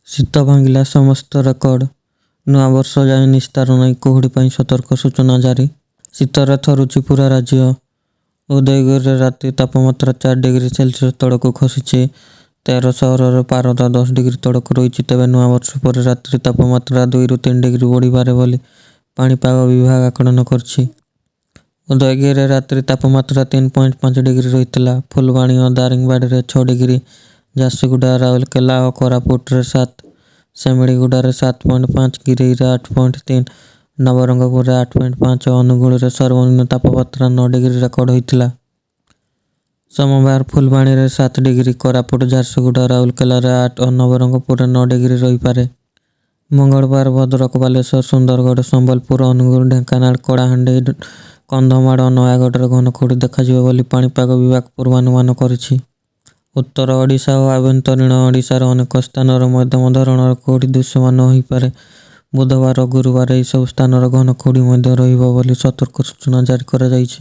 ଶୀତ ଭାଙ୍ଗିଲା ସମସ୍ତ ରେକର୍ଡ। ନୂଆବର୍ଷ ଯାଏ ନିସ୍ତାର ନାହିଁ, କୁହୁଡ଼ି ପାଇଁ ସତର୍କ ସୂଚନା ଜାରି। ଶୀତରେ ଥରୁଛି ପୁରା ରାଜ୍ୟ। ଉଦୟଗିରିରେ ରାତି ତାପମାତ୍ରା 4 ଡିଗ୍ରୀ ସେଲସିୟସ୍ ତଳକୁ ଖସିଛି। 13 ସହରରେ ପାରଦ 10 ଡିଗ୍ରୀ ତଳକୁ ରହିଛି। ତେବେ ନୂଆବର୍ଷ ପରେ ରାତ୍ରି ତାପମାତ୍ରା 2ରୁ 3 ଡିଗ୍ରୀ ବଢ଼ିପାରେ ବୋଲି ପାଣିପାଗ ବିଭାଗ ଆକଳନ କରିଛି। ଉଦୟଗିରିରେ ରାତ୍ରି ତାପମାତ୍ରା 3.5 ଡିଗ୍ରୀ ରହିଥିଲା। ଫୁଲବାଣୀ ଓ ଦାରିଙ୍ଗବାଡ଼ିରେ 6 ଡିଗ୍ରୀ, ଝାରସୁଗୁଡ଼ା, ରାଉରକେଲା ଓ କୋରାପୁଟରେ 7, ସେମିଳିଗୁଡ଼ାରେ 7.5, ଗିରିରେ 8.3, ନବରଙ୍ଗପୁରରେ 8.5 ଓ ଅନୁଗୁଳରେ ସର୍ବନିମ୍ନ ତାପମାତ୍ରା 9 ଡିଗ୍ରୀ ରେକର୍ଡ ହୋଇଥିଲା। ସୋମବାର ଫୁଲବାଣୀରେ 7 ଡିଗ୍ରୀ, କୋରାପୁଟ, ଝାରସୁଗୁଡ଼ା, ରାଉରକେଲାରେ 8 ଓ ନବରଙ୍ଗପୁରରେ 9 ଡିଗ୍ରୀ ରହିପାରେ। ମଙ୍ଗଳବାର ଭଦ୍ରକ, ବାଲେଶ୍ୱର, ସୁନ୍ଦରଗଡ଼, ସମ୍ବଲପୁର, ଅନୁଗୁଳ, ଢେଙ୍କାନାଳ, କଳାହାଣ୍ଡି, କନ୍ଧମାଳ ଓ ନୟାଗଡ଼ରେ ଘନ କୁହୁଡ଼ି ଦେଖାଯିବ ବୋଲି ପାଣିପାଗ ବିଭାଗ ପୂର୍ବାନୁମାନ କରିଛି। ଉତ୍ତର ଓଡ଼ିଶା ଓ ଆଭ୍ୟନ୍ତରୀଣ ଓଡ଼ିଶାର ଅନେକ ସ୍ଥାନରେ ମଧ୍ୟମ ଧରଣର କୁହୁଡ଼ି ଦୃଶ୍ୟମାନ ହୋଇପାରେ। ବୁଧବାର ଓ ଗୁରୁବାର ଏହିସବୁ ସ୍ଥାନରେ ଘନ କୁହୁଡ଼ି ମଧ୍ୟ ରହିବ ବୋଲି ସତର୍କ ସୂଚନା ଜାରି କରାଯାଇଛି।